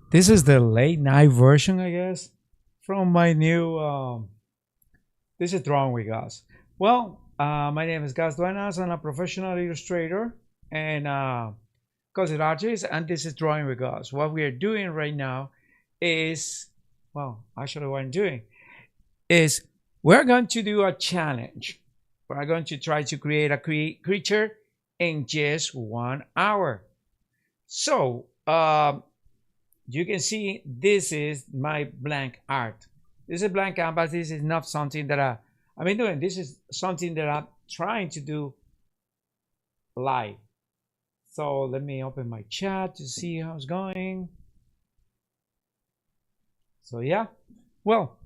This is the late night version, I guess, from my new. This is Drawing with Gus. Well, my name is Gus Duenas. I'm a professional illustrator and concept artist, and this is Drawing with Gus. What we are doing right now is, well, actually, what I'm doing is we're going to do a challenge. We're going to try to create a creature in just 1 hour. So, you can see this is my blank art. This is a blank canvas. This is not something that I've been doing. This is something that I'm trying to do live. So let me open my chat to see how it's going. So yeah, well,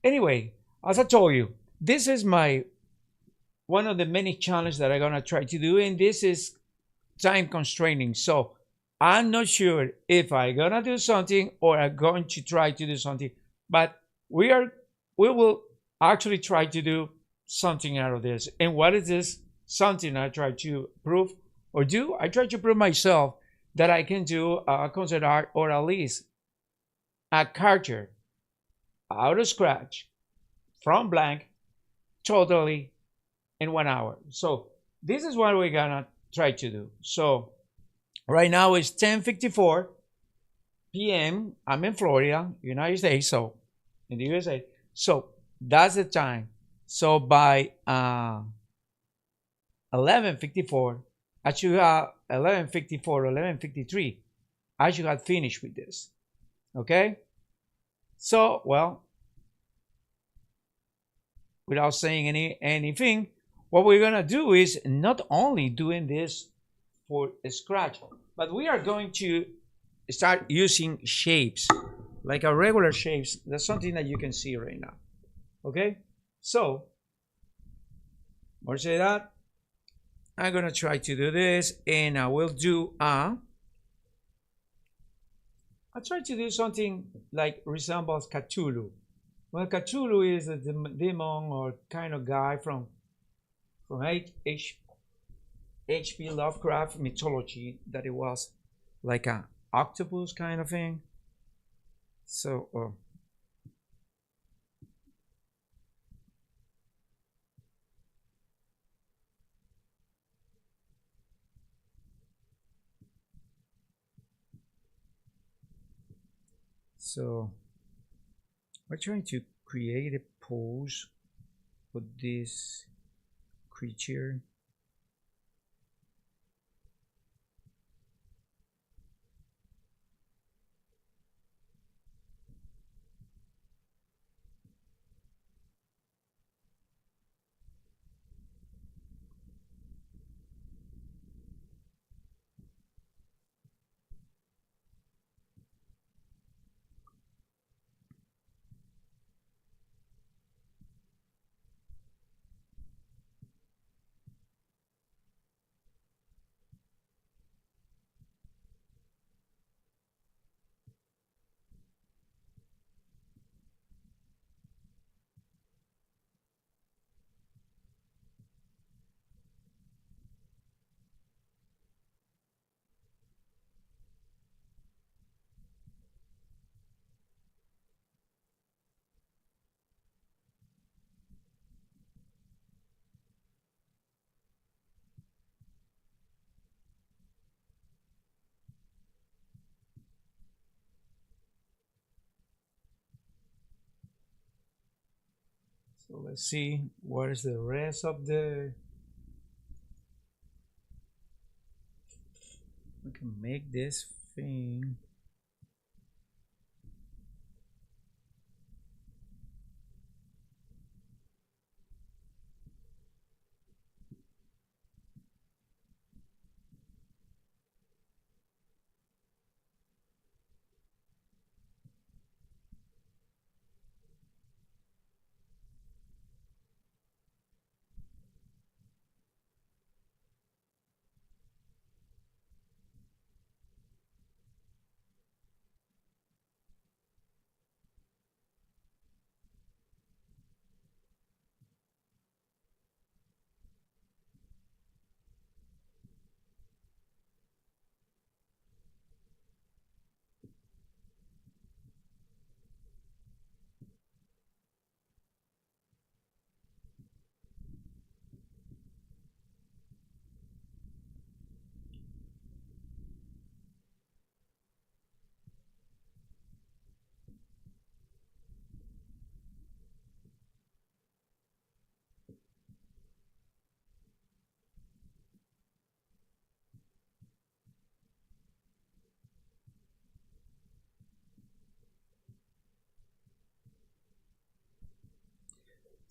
anyway, as I told you, this is my one of the many challenges that I'm gonna try to do, and this is time constraining. So I'm not sure if I'm gonna do something or I'm going to try to do something, but we will actually try to do something out of this. And what is this something I try to prove or do? I try to prove myself that I can do a concept art or at least a character out of scratch from blank totally in 1 hour. So this is what we're gonna try to do. So right now it's 10:54 p.m. I'm in Florida, United States, so in the USA. So that's the time. So by 11:54, I should have 11:54, 11:53. I should have finished with this. Okay. So well, without saying anything, what we're gonna do is not only doing this for scratch, but we are going to start using shapes like a regular shapes. That's something that you can see right now. Okay, so or say that I'm gonna try to do this, and I will do I'll try to do something like resembles Cthulhu. Well, Cthulhu is a demon or kind of guy from H.P. Lovecraft mythology, that it was like a octopus kind of thing. So so we're trying to create a pose for this creature. So let's see what is the rest of the. We can make this thing.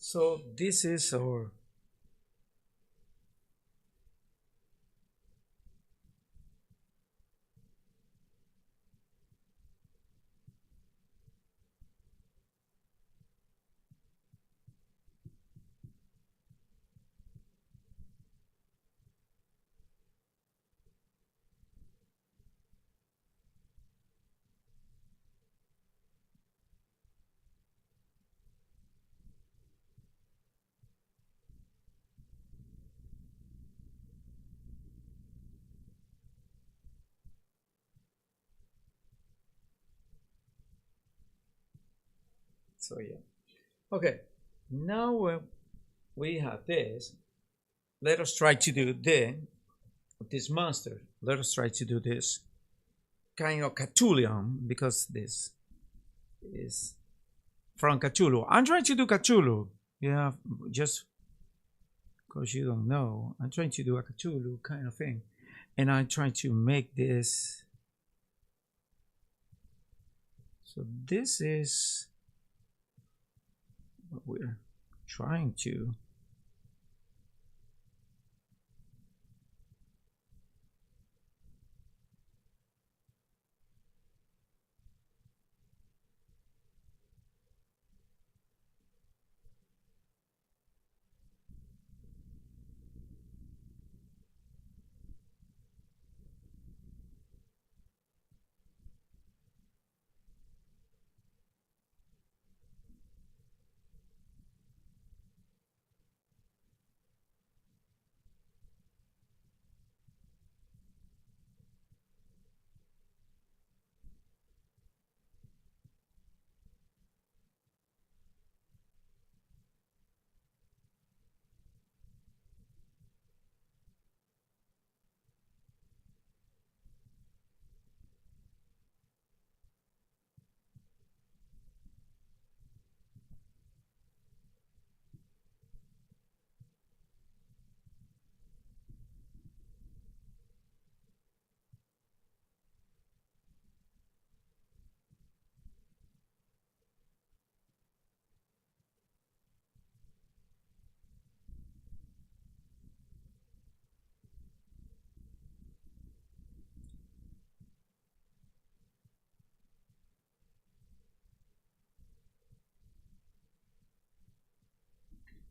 So this is our, so yeah. Okay, now we have this. Let us try to do this monster. Let us try to do this kind of Cthulhu because this is from Cthulhu. I'm trying to do Cthulhu. Yeah, just because you don't know, I'm trying to do a Cthulhu kind of thing, and I'm trying to make this. So this is what we're trying to.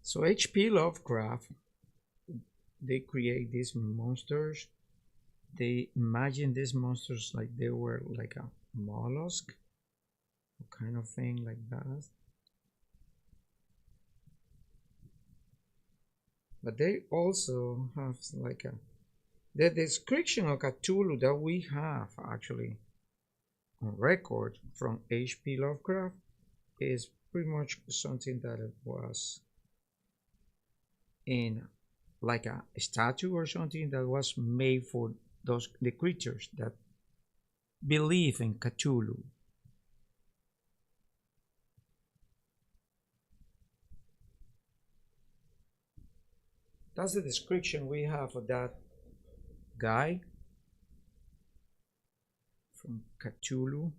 So H.P. Lovecraft, they create these monsters. They imagine these monsters like they were like a mollusk kind of thing like that. But they also have like a the description of Cthulhu that we have actually on record from H.P. Lovecraft is pretty much something that it was in like a statue or something that was made for those the creatures that believe in Cthulhu. That's the description we have of that guy from Cthulhu.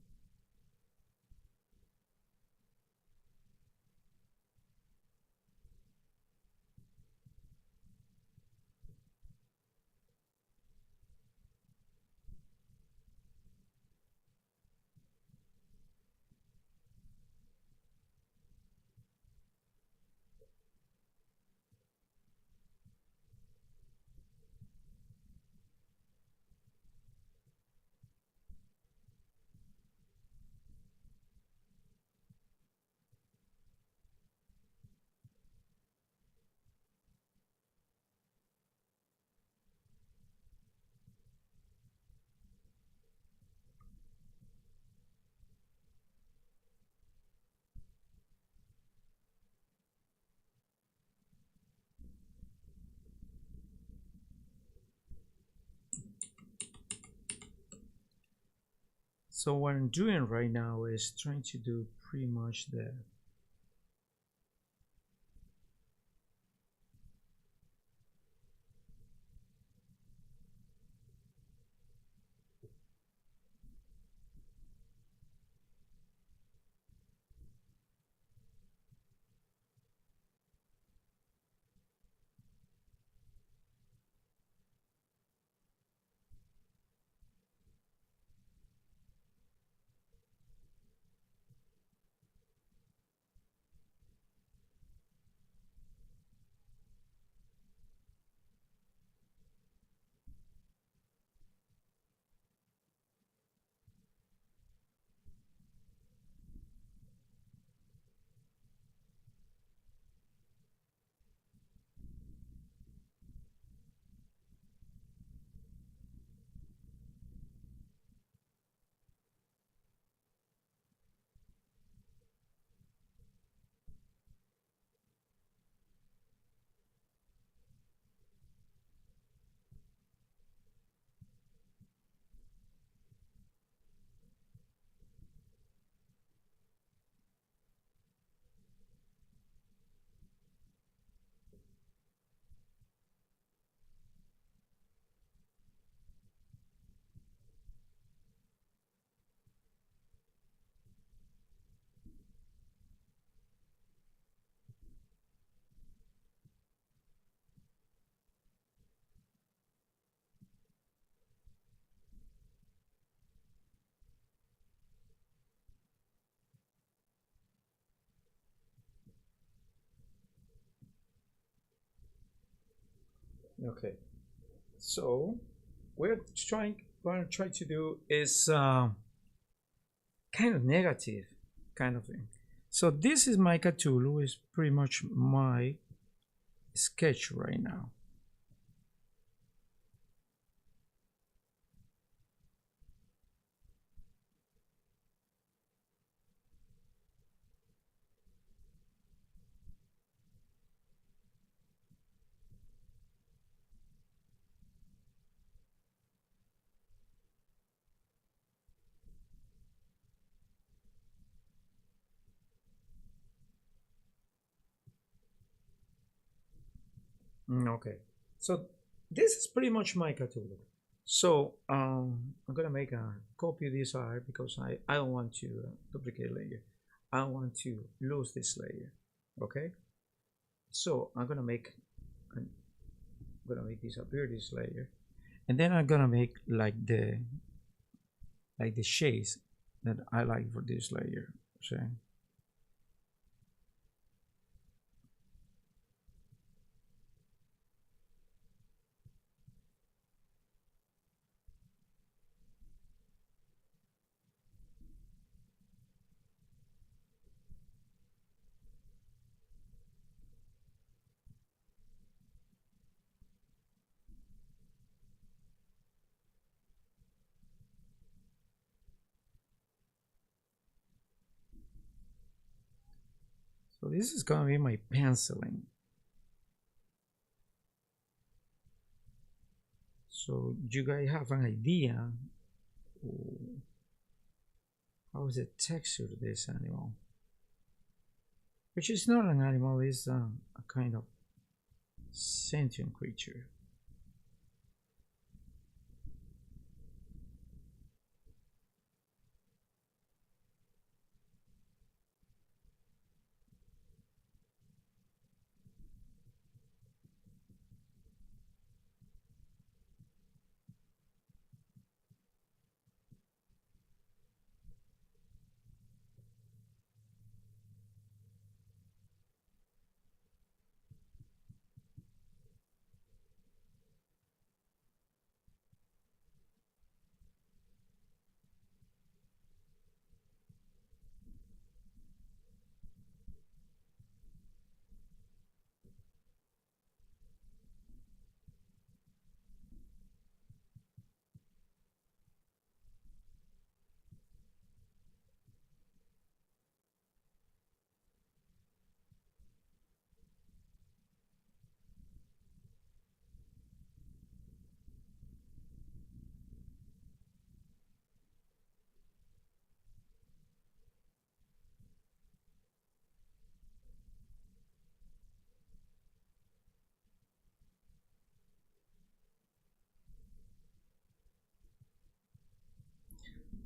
So what I'm doing right now is trying to do pretty much the Okay. So we're trying what I'm trying to do is kind of negative kind of thing. So this is my Cthulhu is pretty much my sketch right now. Okay. So this is pretty much my Cthulhu. So I'm gonna make a copy of this art because I don't want to duplicate layer. I don't want to lose this layer. Okay. So I'm gonna make disappear this layer, and then I'm gonna make like the shades that I like for this layer. So so this is gonna be my penciling. So you guys have an idea how is the texture of this animal? Which is not an animal, it's a kind of sentient creature.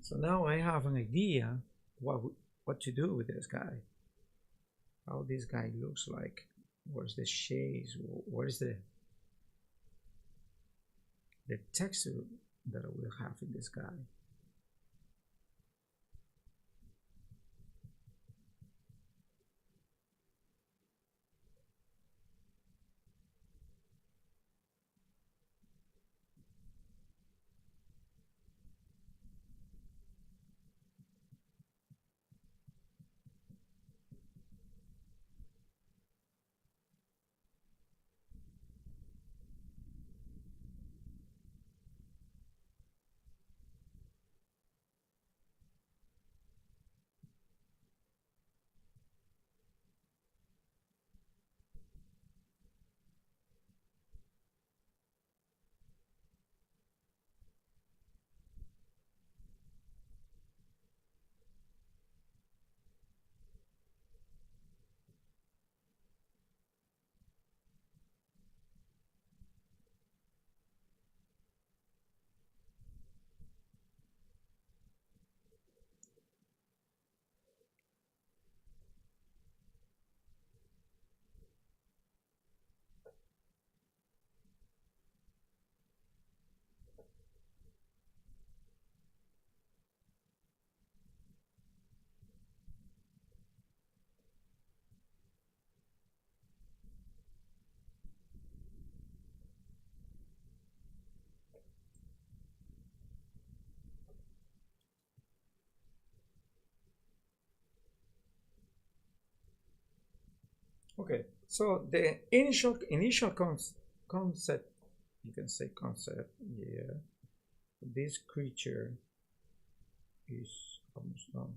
So now I have an idea what to do with this guy. How this guy looks like. Where's the shades? Where's the texture that I will have in this guy? Okay, so the initial concept, you can say concept, yeah. This creature is almost done.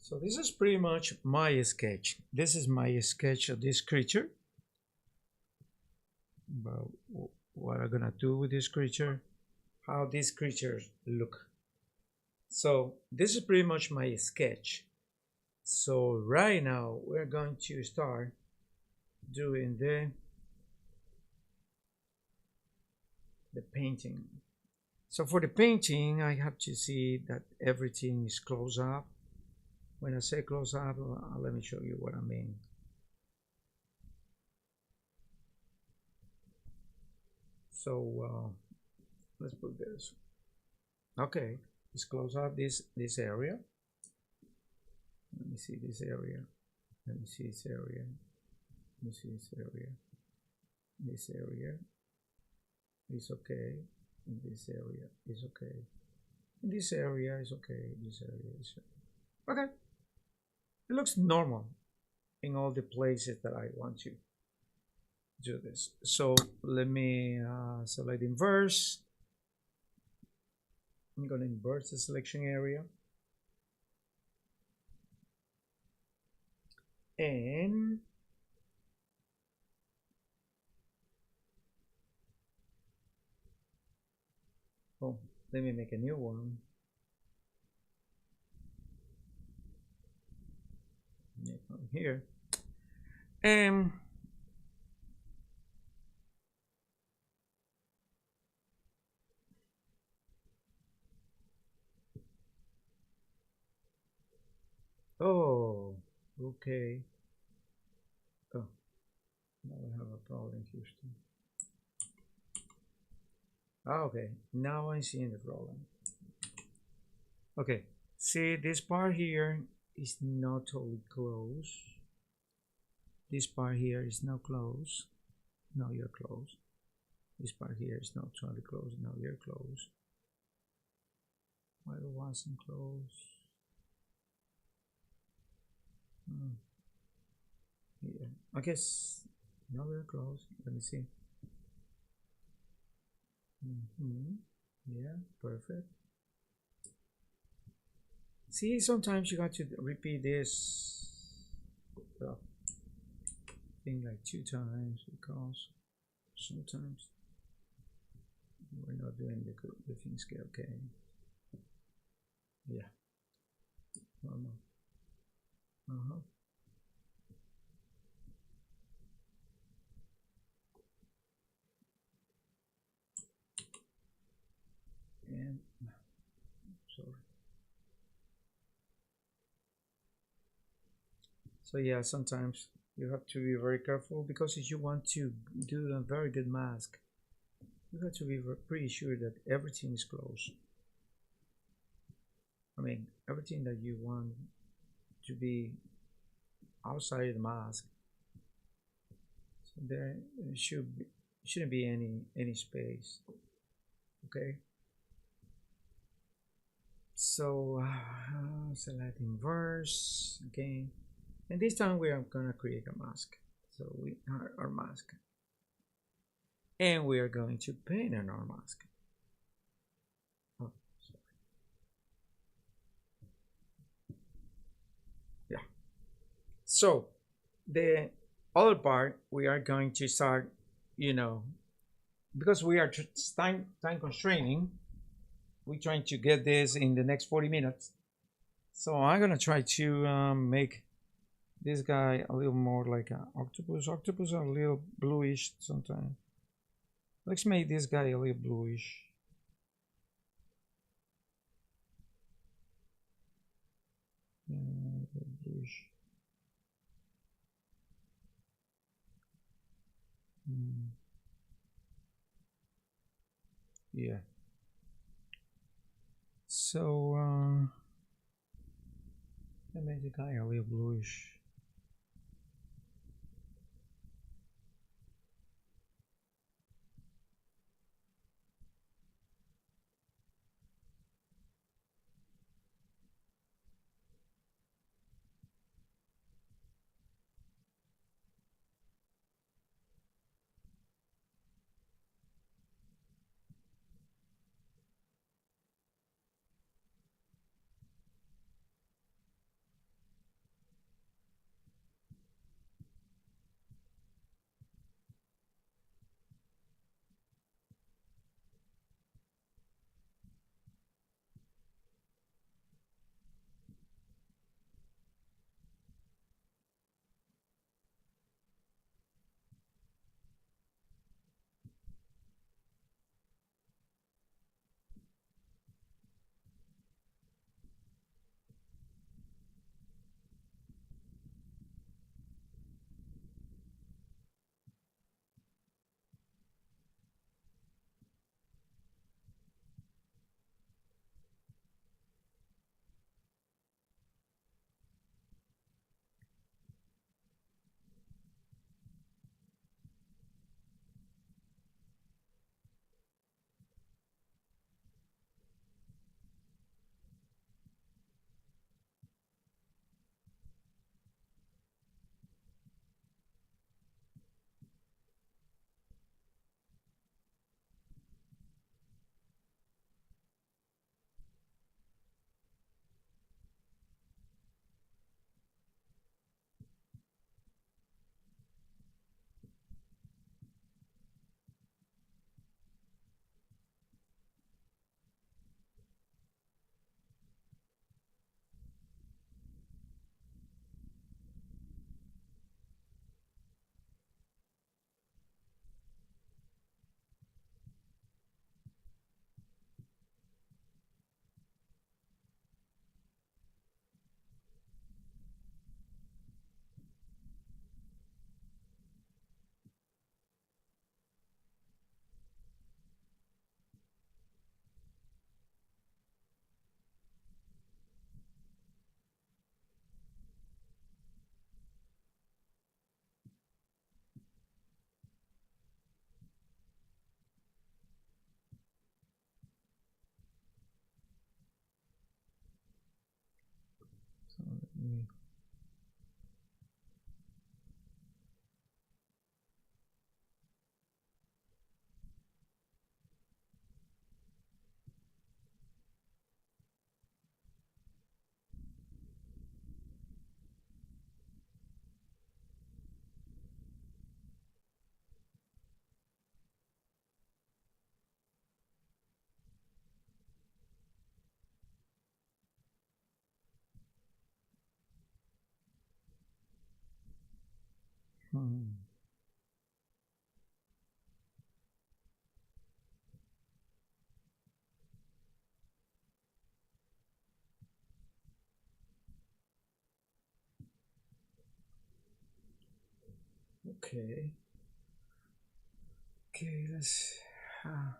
So this is pretty much my sketch. This is my sketch of this creature. About what I'm gonna do with this creature, how these creatures look. So this is pretty much my sketch. So right now we're going to start doing the painting. So for the painting, I have to see that everything is close up. When I say close up, let me show you what I mean. So let's put this. Okay, let's close up this area. Let me see this area. Let me see this area. Let me see this area. This area is okay. And this area is okay. And this area is okay. This area is okay. Okay. It looks normal in all the places that I want to do this. So let me select inverse. I'm going to invert the selection area. And oh, let me make a new one. Here. And oh, okay. Oh, now we have a problem, Houston. Okay, now I'm seeing the problem. Okay, see this part here is not totally closed. This part here is now closed. Now you're closed. This part here is not totally closed. Now you're closed. Why it wasn't closed? Hmm. Yeah, I guess now we're closed. Let me see. Yeah, perfect. See, sometimes you got to repeat this thing like 2 times because sometimes we're not doing the things okay. Yeah, normal. Uh-huh. And sorry. So yeah, sometimes you have to be very careful because if you want to do a very good mask, you have to be pretty sure that everything is close. I mean, everything that you want to be outside the mask. So there shouldn't be any space. Okay. So select inverse again, and this time we are gonna create a mask. So we are our mask, and we are going to paint on our mask. Oh, So the other part we are going to start, you know, because we are time constraining. We're trying to get this in the next 40 minutes. So I'm gonna try to make this guy a little more like an octopus. Octopus are a little bluish sometimes. Let's make this guy a little bluish. Bluish. Mm, yeah. So I made the guy a little bluish. So let me. Hmm. Okay. Okay. Let's. Uh,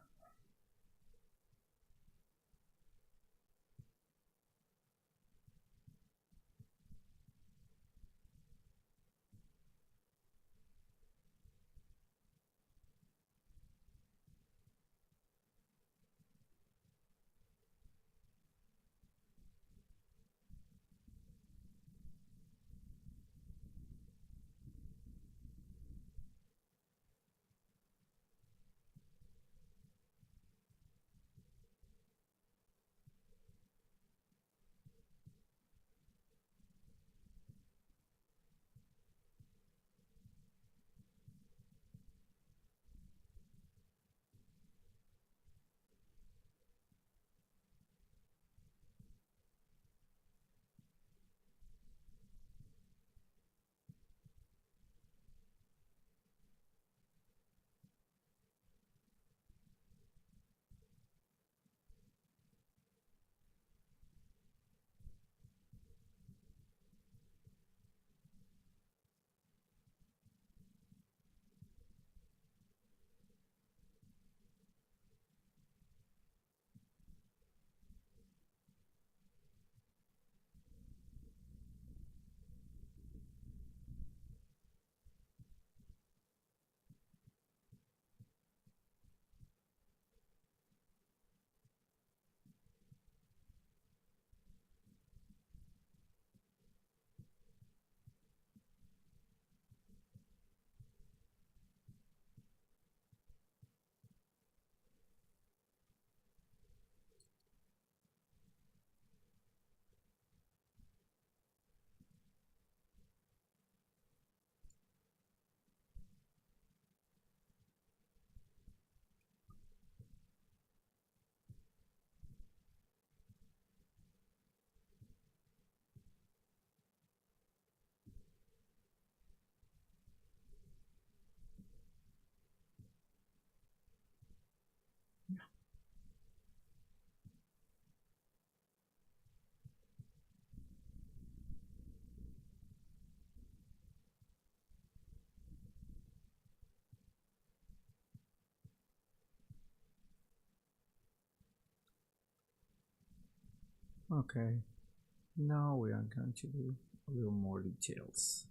Okay, now we are going to do a little more details.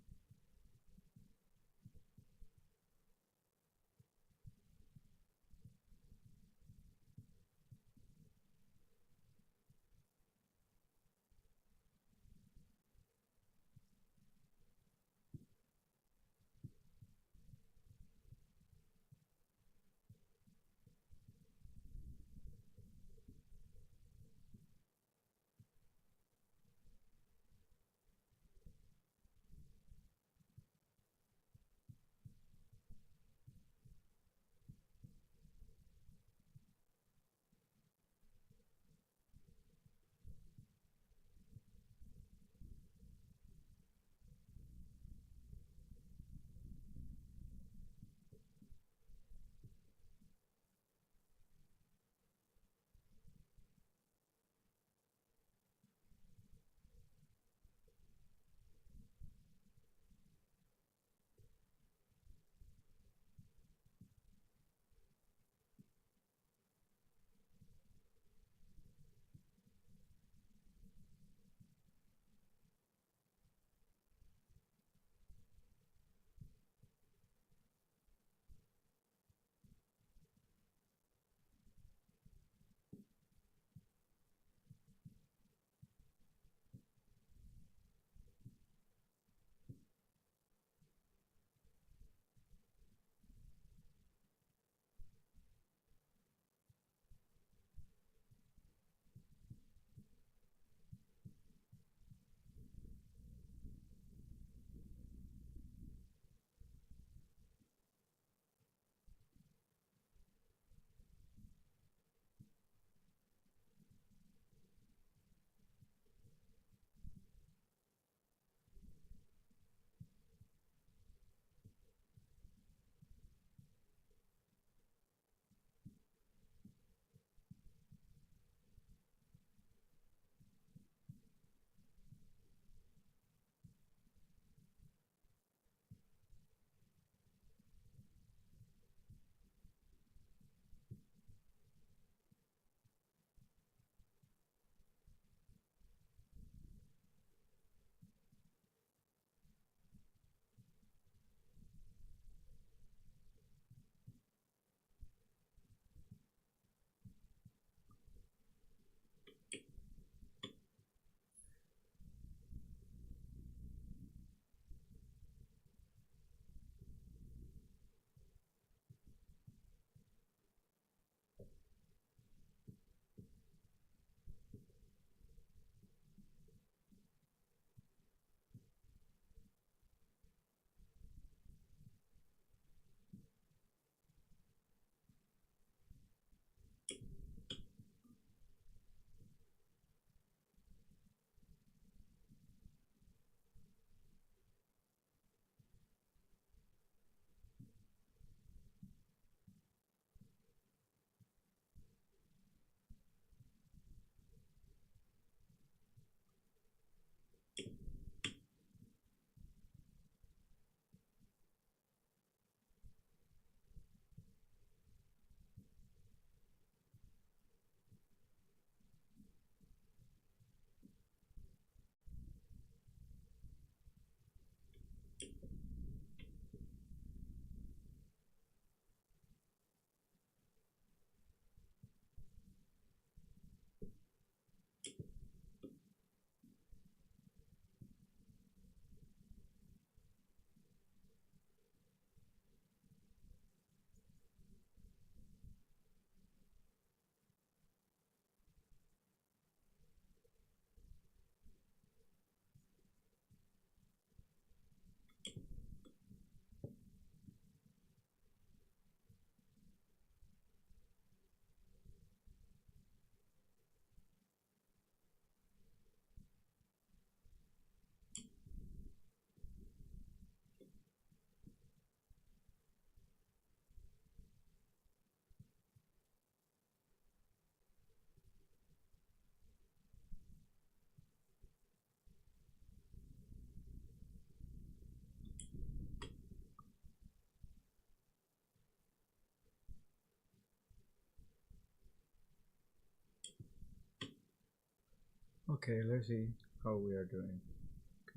Okay, let's see how we are doing.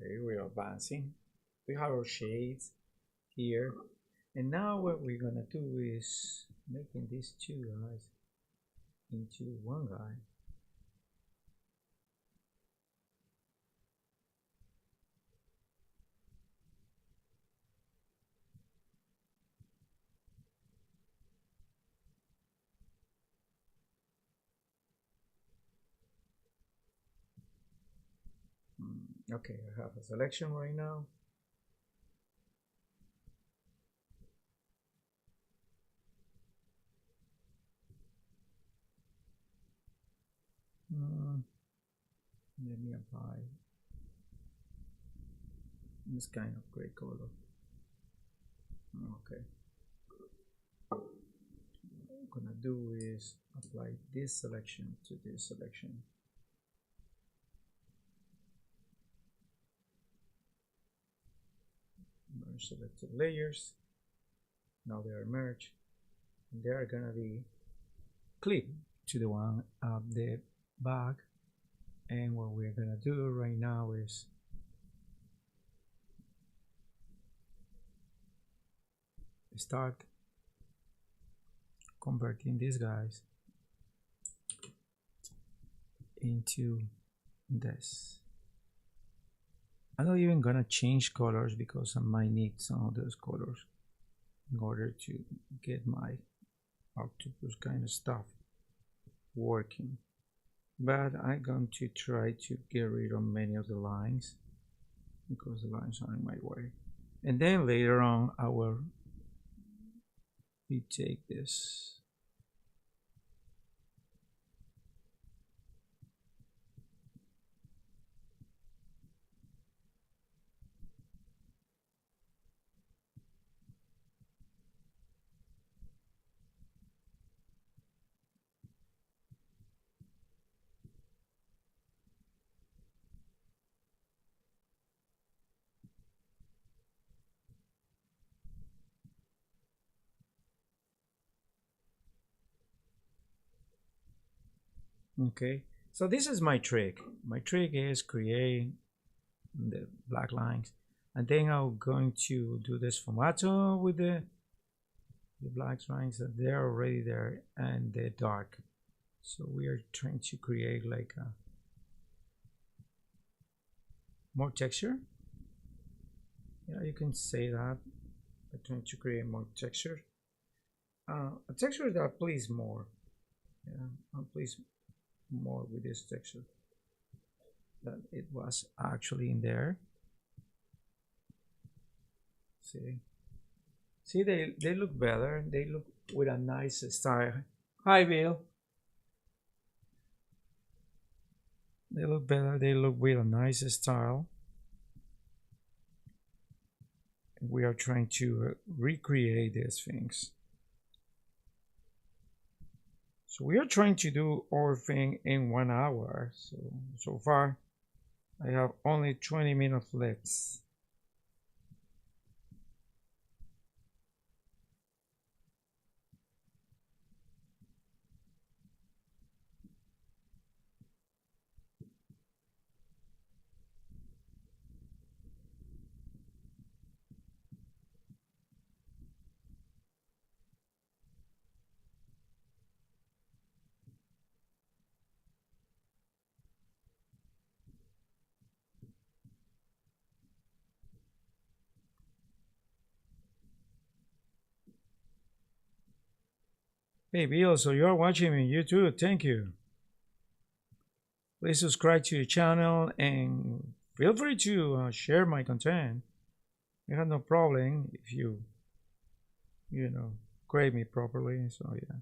Okay, we are advancing. We have our shades here. And now what we're gonna do is making these two guys into one guy. Okay, I have a selection right now. Let me apply this kind of gray color. Okay. What I'm gonna do is apply this selection to this selection. Merge selected layers. Now they are merged. And they are gonna be clipped to the one of the back. And what we're gonna do right now is start converting these guys into this. I'm not even gonna change colors because I might need some of those colors in order to get my octopus kind of stuff working. But I'm going to try to get rid of many of the lines because the lines are in my way. And then later on I will retake this. Okay, so this is my trick. My trick is create the black lines, and then I'm going to do this formato with the black lines that they're already there and they're dark. So we are trying to create like a more texture. Yeah, you can say that. I'm trying to create more texture. A texture that plays more. Yeah, I'll please more with this texture that it was actually in there. See, they look better. They look with a nice style. Hi, Bill. They look better. They look with a nice style. We are trying to recreate these things. So we are trying to do our thing in 1 hour. So far, I have only 20 minutes left. Hey Bill, so you're watching me, you too, thank you. Please subscribe to the channel and feel free to share my content. I have no problem if you grade me properly, so yeah,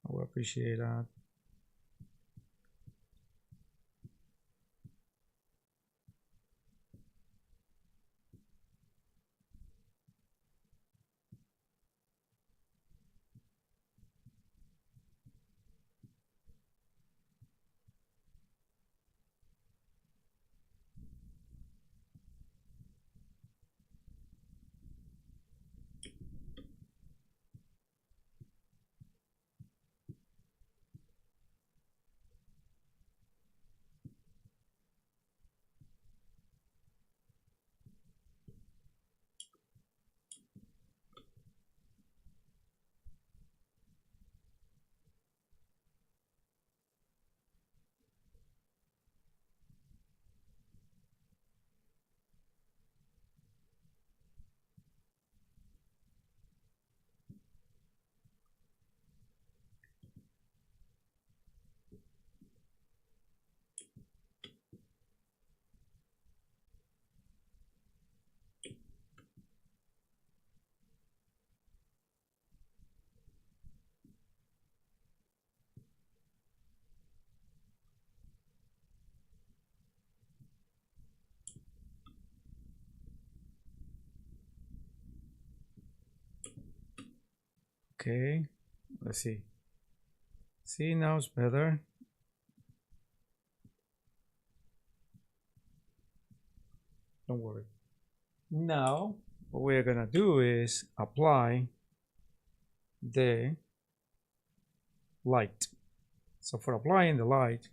I will appreciate that. Okay, let's see. See, now it's better. Don't worry. Now, what we're gonna do is apply the light. So for applying the light,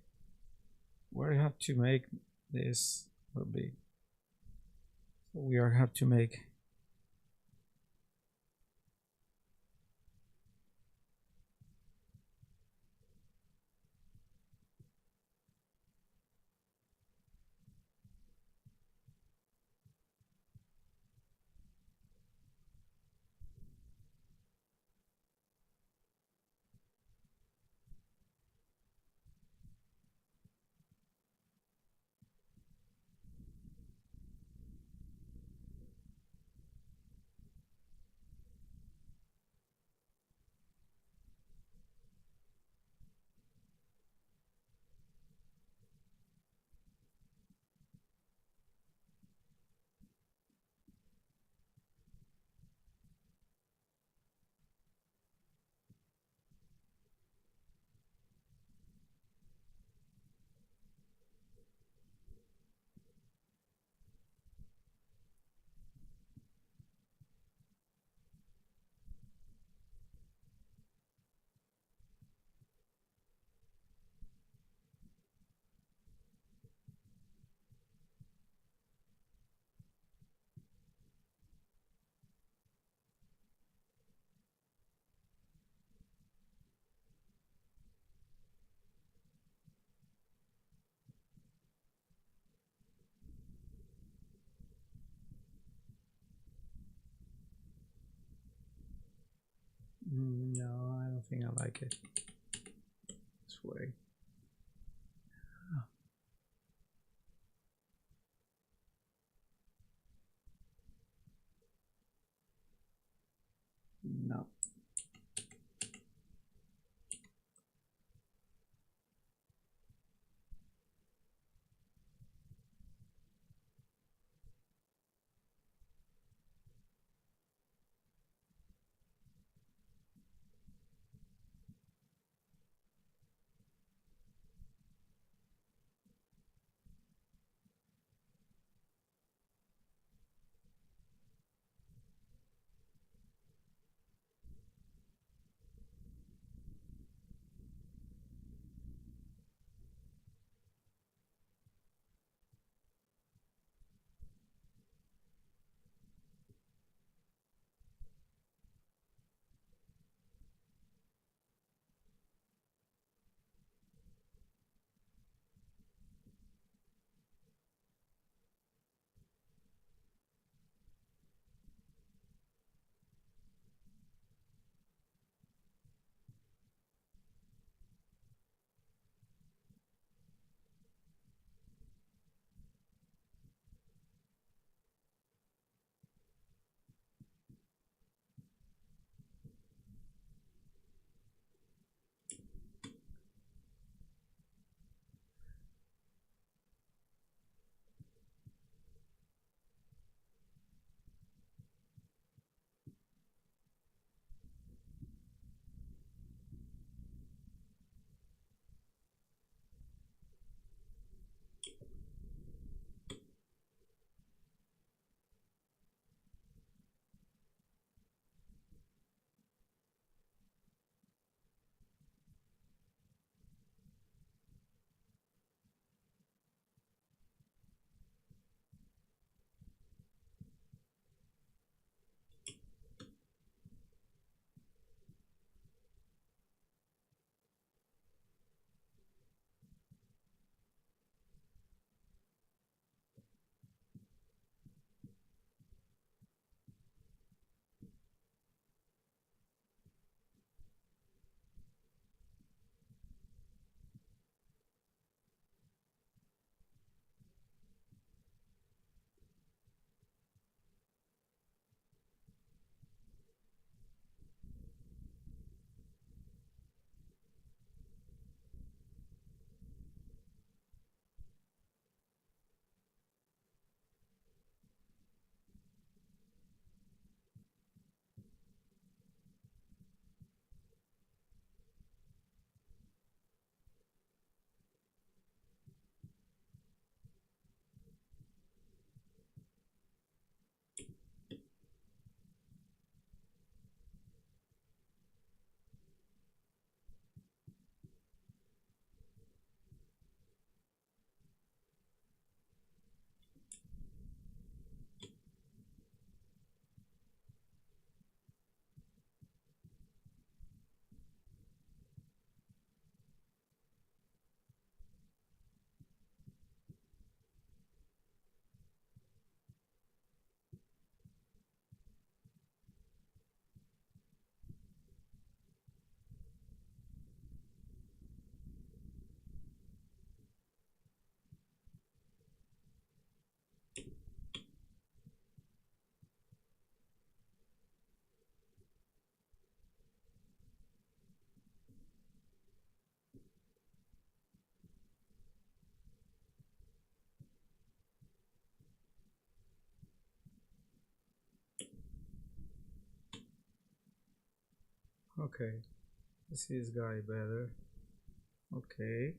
we have to make this a little big. So we have to make no, I don't think I like it this way. No. Okay, let's see this guy better. Okay.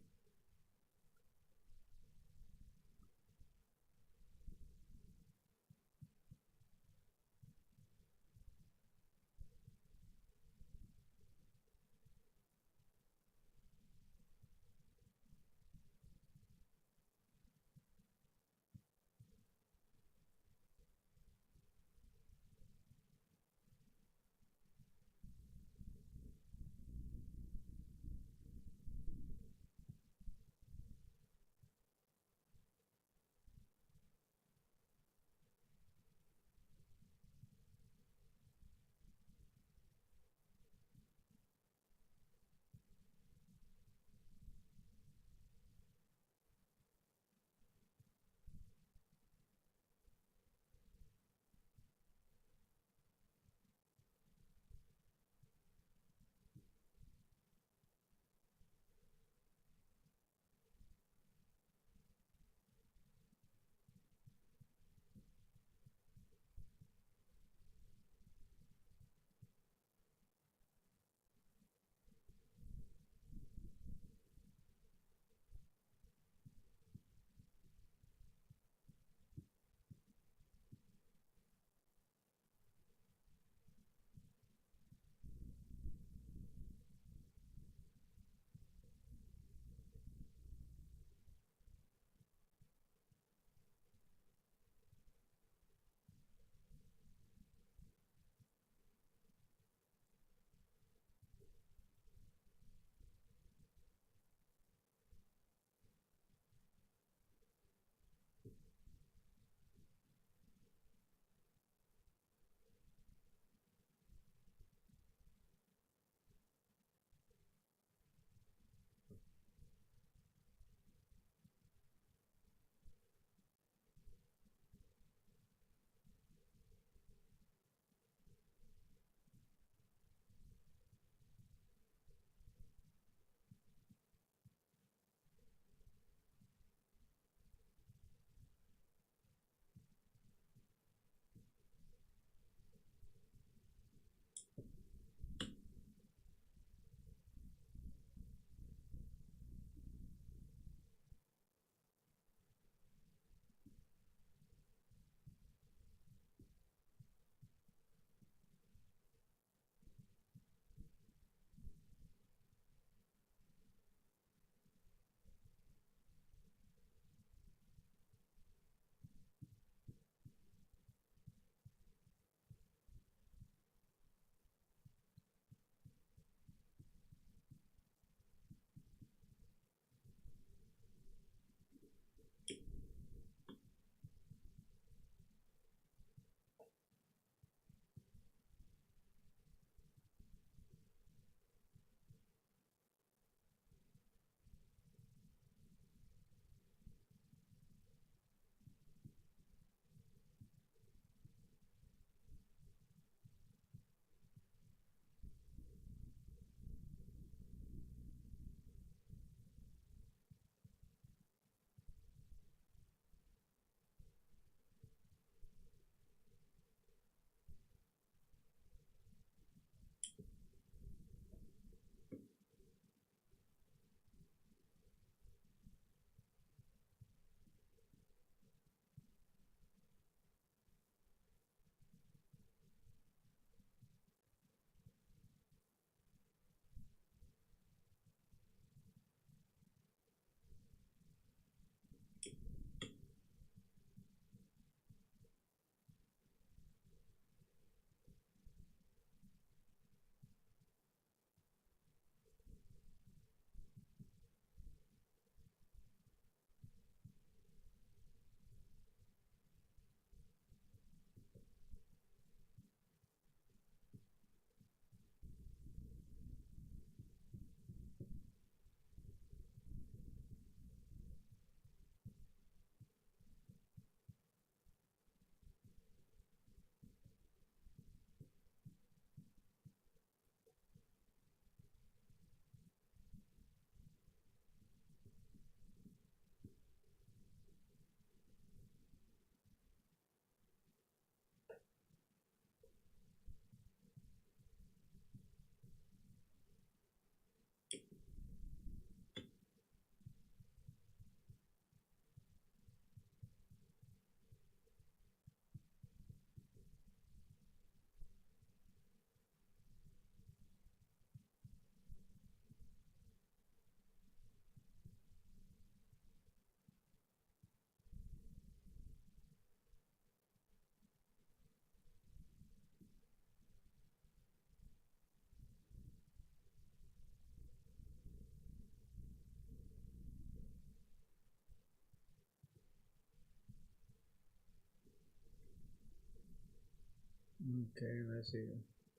Okay, let's see.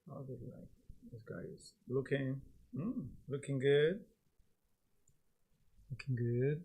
How did like this guy is looking? Looking good. Looking good.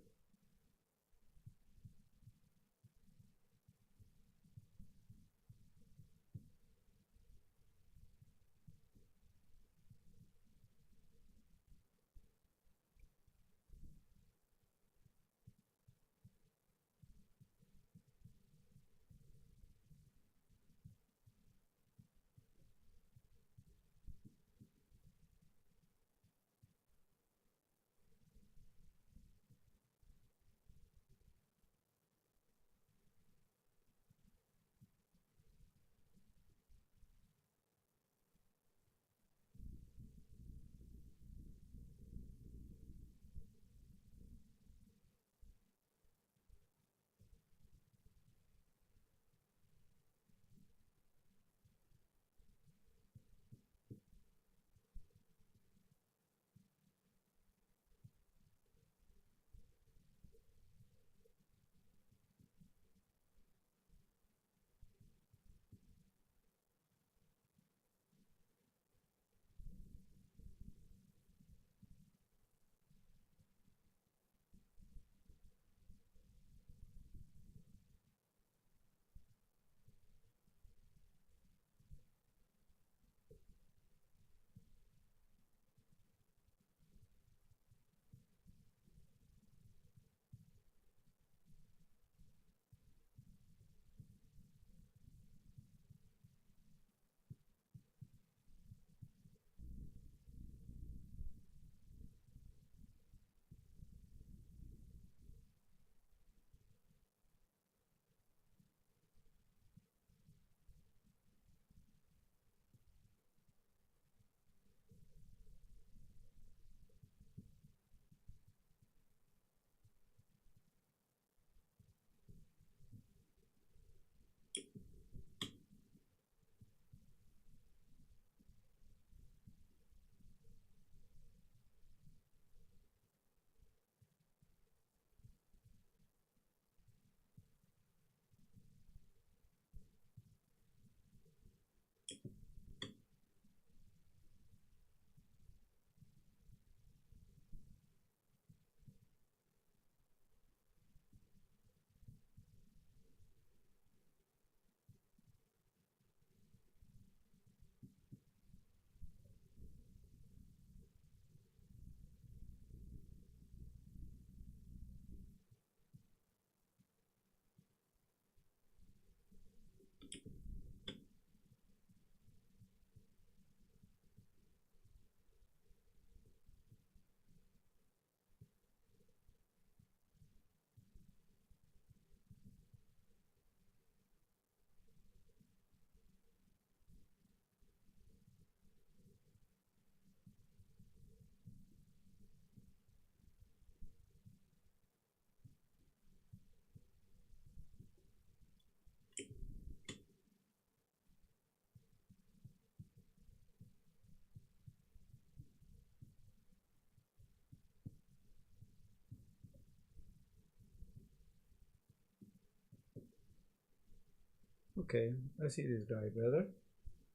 Okay, let's see this guy better.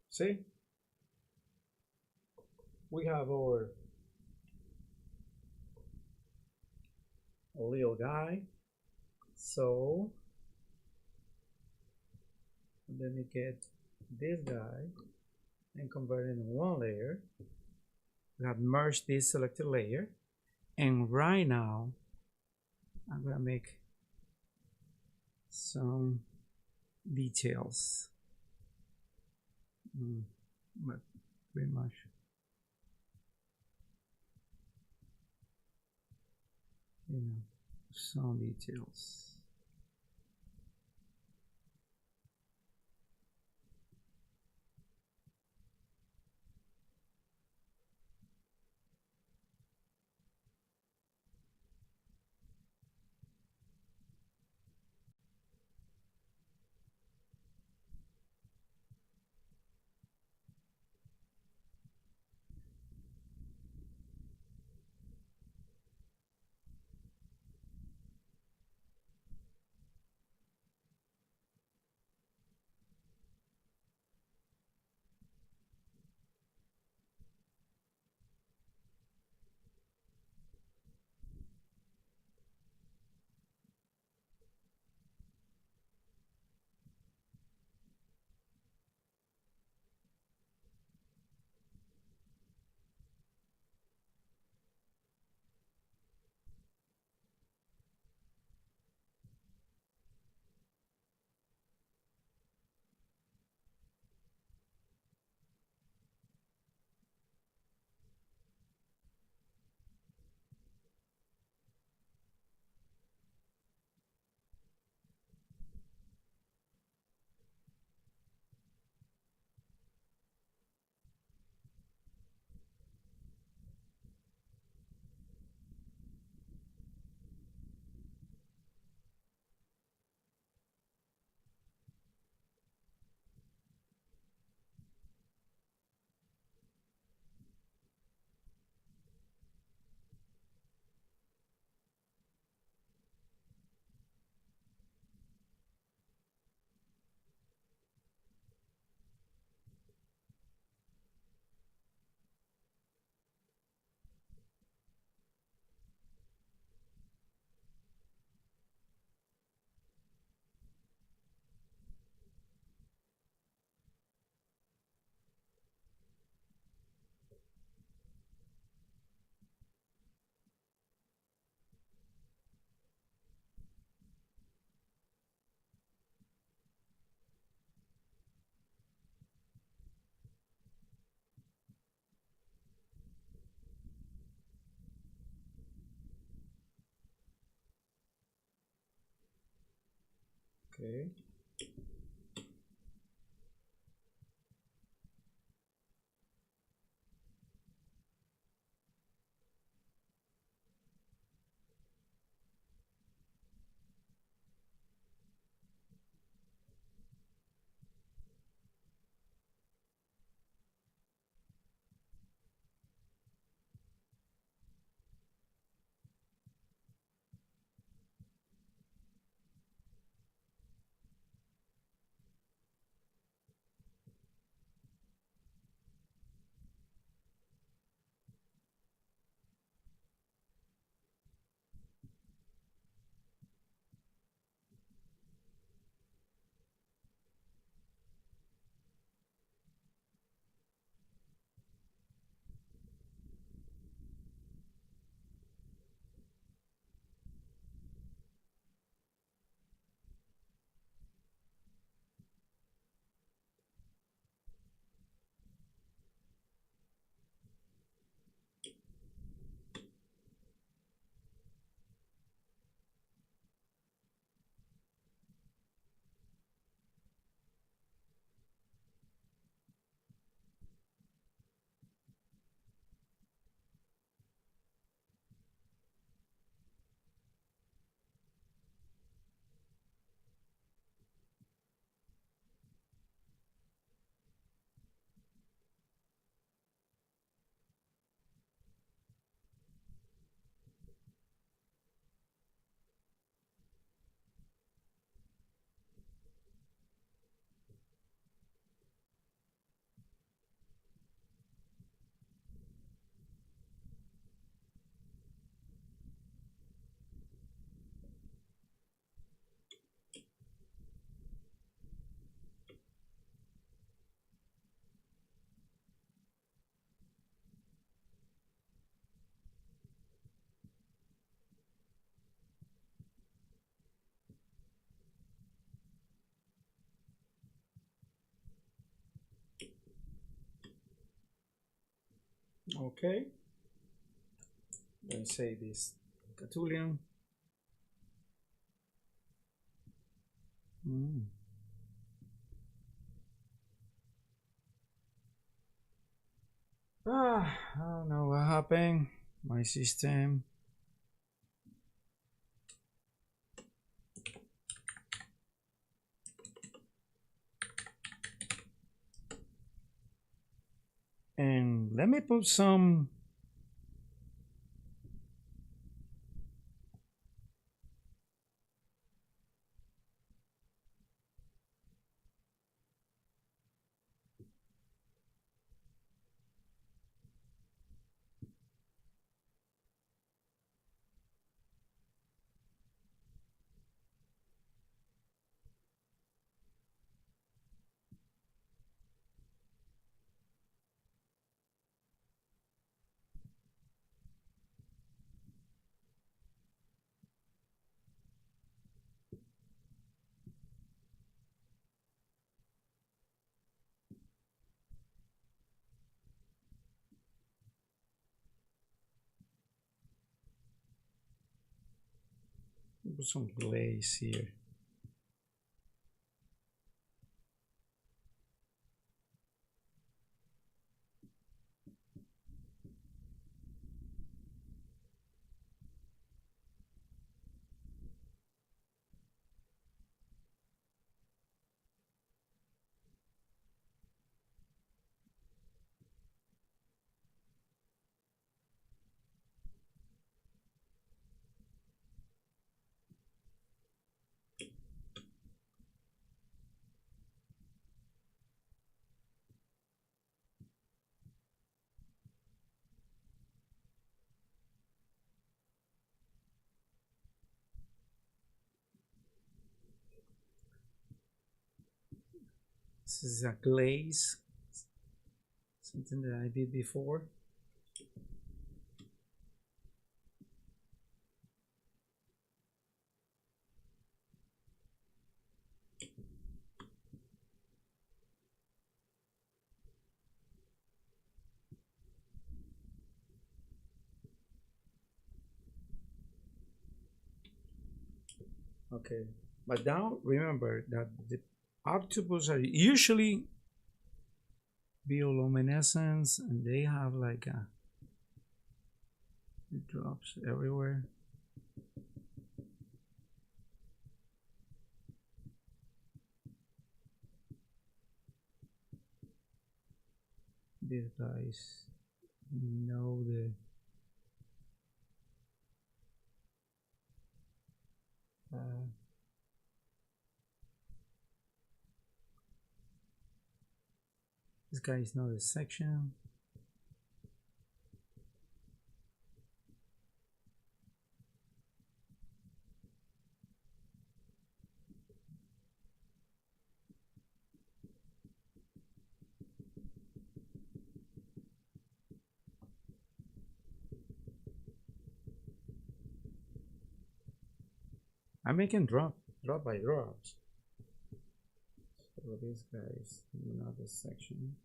See, we have our little guy. So let me get this guy and convert it in one layer. We have merged this selected layer, and right now I'm gonna make some details. But pretty much, some details. Okay. Okay. Let's say this Catulian. Mm. I don't know what happened. My system. And let me put some. Put some glaze here. This is a glaze, something that I did before. Okay, But now remember that the octopus are usually bioluminescence and they have like drops everywhere. These guys know the uh, this guy is not a section. I'm making drop by drops. So this guy is not a section.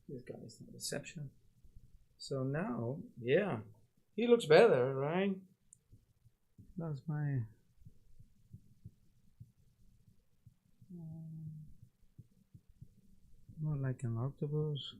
This guy is not a section. So now, yeah, he looks better, right? That's my more like an octopus.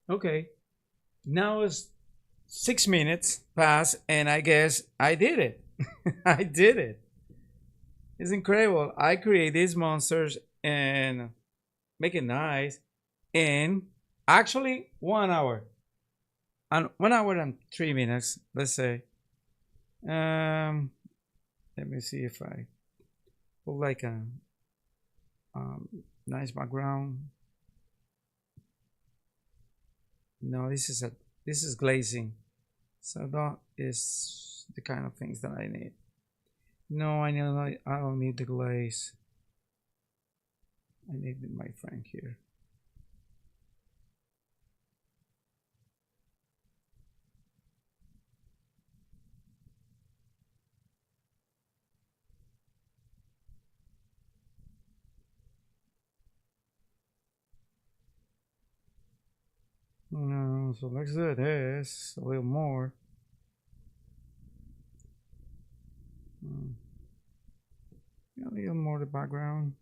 Okay, now it's 6 minutes past, and I guess I did it. I did it. It's incredible. I create these monsters and make it nice in actually 1 hour and 1 hour and 3 minutes. Let's say. Um, let me see if I put like a um, nice background. No, this is glazing. So that is the kind of things that I need. No, I know I don't need the glaze. I need my friend here. No, so let's do this a little more. A little more the background.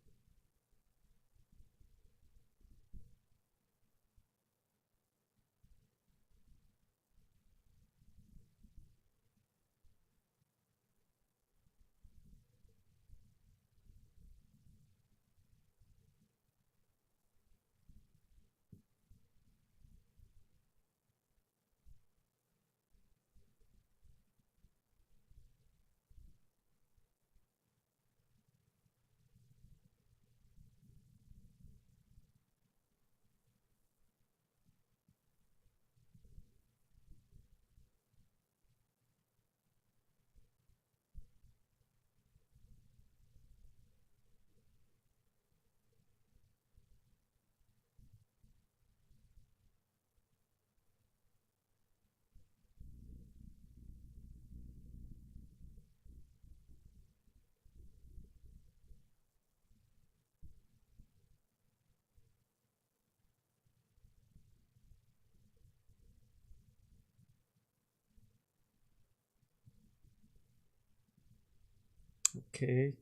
Okay.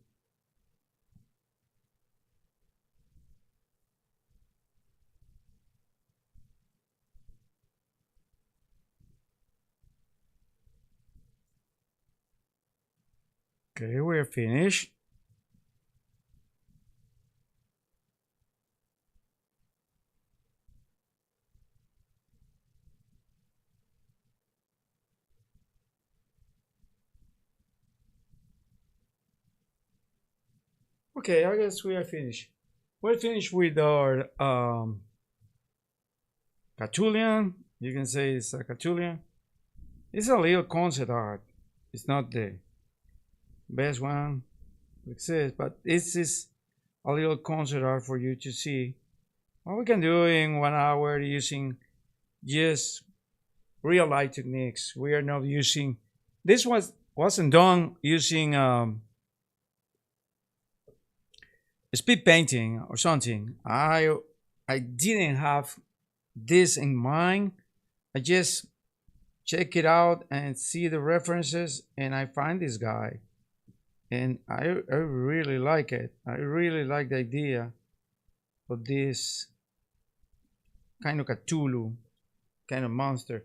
Okay, we're finished. Okay, I guess we are finished. We're finished with our Catulian. You can say it's a Catulian. It's a little concept art. It's not the best one exists, but this is a little concept art for you to see what we can do in 1 hour using just real life techniques. We are not using this wasn't done using speed painting or something. I didn't have this in mind. I just check it out and see the references, and I find this guy, and I really like it. I really like the idea of this kind of Cthulhu kind of monster,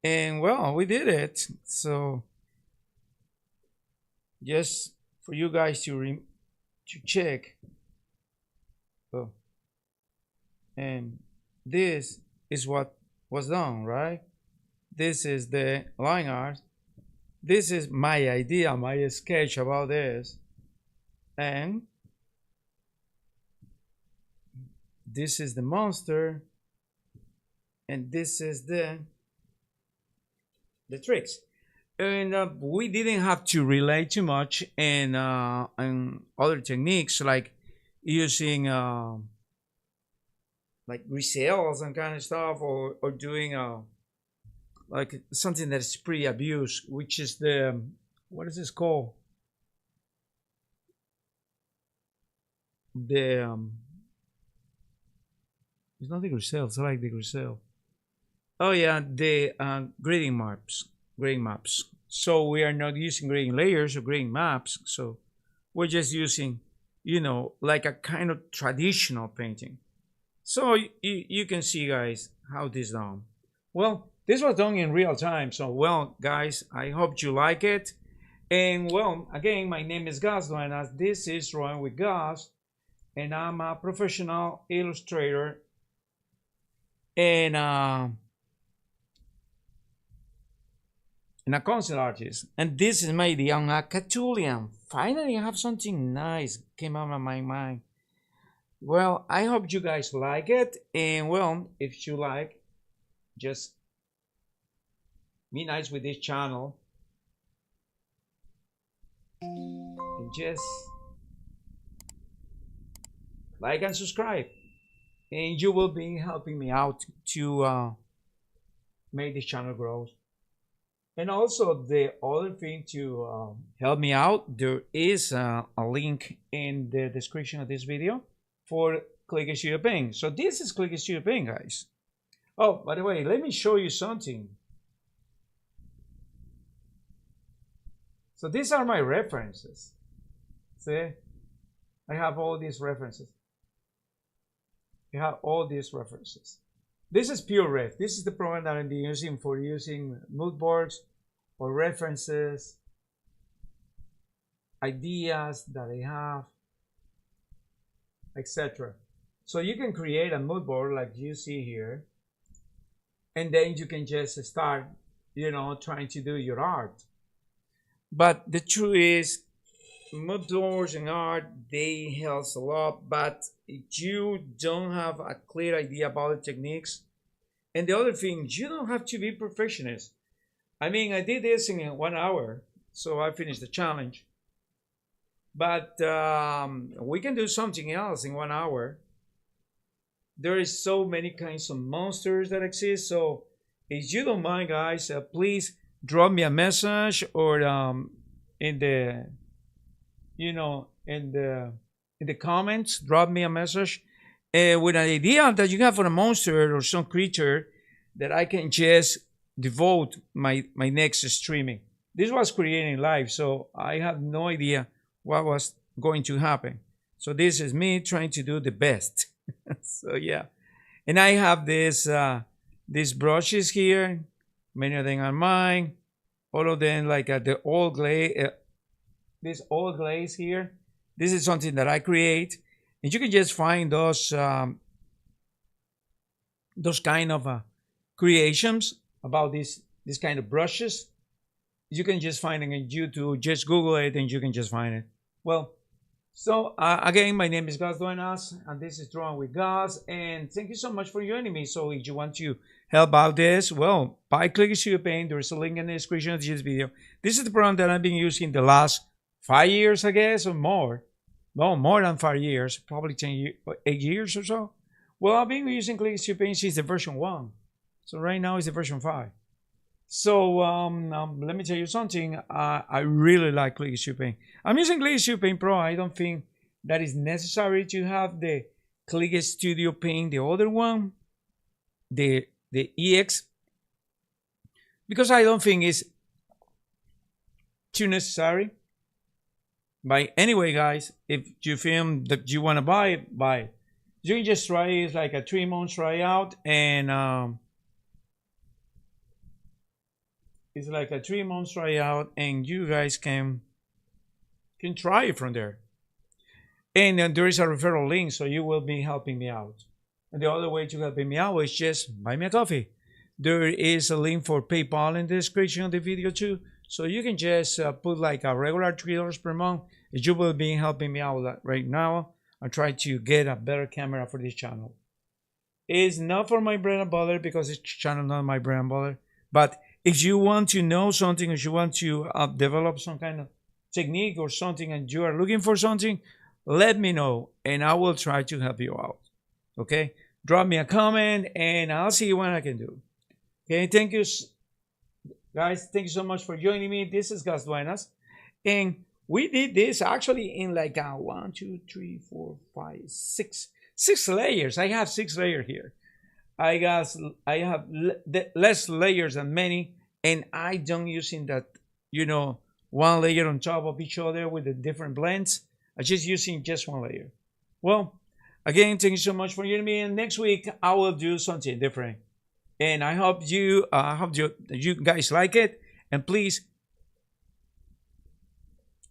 and well, we did it. So just for you guys to check. Oh, and this is what was done, right? This is the line art. This is my idea, my sketch about this. And this is the monster. And this is the tricks. And we didn't have to rely too much in other techniques like using like resales and kind of stuff, or doing like something that is pretty abused, which is the what is this called? The it's not the Griselle, it's like the Griselle. Oh yeah, the grading maps. Grading maps. So we are not using grading layers or grading maps. So we're just using, like a kind of traditional painting. So you can see, guys, how this done. Well, this was done in real time. So, well, guys, I hope you like it. And, well, again, my name is Gus Duenas. This is Drawing with Gus. And I'm a professional illustrator. And a concept artist. And this is my idea on a Catulian. Finally, I have something nice came out of my mind. Well, I hope you guys like it. And, well, if you like, just be nice with this channel. And just like and subscribe. And you will be helping me out to make this channel grow. And also, the other thing to help me out, there is a link in the description of this video for Clicker Studio Paint. So this is Clicker Studio Paint, guys. Oh, by the way, let me show you something. So these are my references. See, I have all these references. I have all these references. This is PureRef. This is the program that I'm using for using mood boards or references, ideas that I have, etc. So you can create a mood board like you see here, and then you can just start, trying to do your art. But the truth is, mood boards and art, they help a lot, but if you don't have a clear idea about the techniques, and the other thing, you don't have to be perfectionist. I mean, I did this in 1 hour, so I finished the challenge. But we can do something else in 1 hour. There is so many kinds of monsters that exist. So if you don't mind, guys, please drop me a message, or in the, in the comments, drop me a message with an idea that you have for a monster or some creature that I can just devote my next streaming. This was creating live, so I have no idea what was going to happen. So this is me trying to do the best. So yeah, and I have these brushes here. Many of them are mine. All of them like the old glaze. This old glaze here. This is something that I create, and you can just find those kind of creations about this kind of brushes. You can just find it on YouTube. Just Google it, and you can just find it. Well, so again, my name is Gus Duenas, and this is Drawing with Gus. And thank you so much for joining me. So if you want to help out this, well, buy Clicky Studio Paint. There is a link in the description of this video. This is the program that I've been using the last 5 years, I guess, or more. No, more than 5 years, probably 8 years or so. Well, I've been using Clicky Studio Paint since the version 1. So right now it's the version 5. So let me tell you something. I really like Clicky Studio Paint. I'm using Clicky Studio Paint Pro. I don't think that is necessary to have the Clicky Studio Paint, the other one, the EX, because I don't think it's too necessary. But anyway, guys, if you feel that you want to buy it. You can just try it. It's like a 3-month tryout, and it's like a 3-month tryout, and you guys can try it from there. And then there is a referral link, so you will be helping me out. And the other way to help me out is just buy me a coffee. There is a link for PayPal in the description of the video too. So you can just put like a regular $3 per month. You will be helping me out right now. I try to get a better camera for this channel. It's not for my bread and butter, because this channel is not my bread and butter. But if you want to know something, if you want to develop some kind of technique or something, and you are looking for something, let me know, and I will try to help you out. Okay? Drop me a comment, and I'll see what I can do. Okay? Thank you, guys. Thank you so much for joining me. This is Gus Duenas, and we did this actually in like 1, 2, 3, 4, 5, 6 layers. I have 6 layers here. I have less layers than many, and I don't using that, one layer on top of each other with the different blends. I'm just using just 1 layer. Well, again, thank you so much for joining me, and next week I will do something different. And I hope you guys like it, and please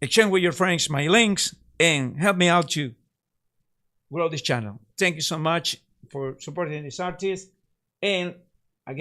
exchange with your friends my links and help me out to grow this channel. Thank you so much for supporting this artist, and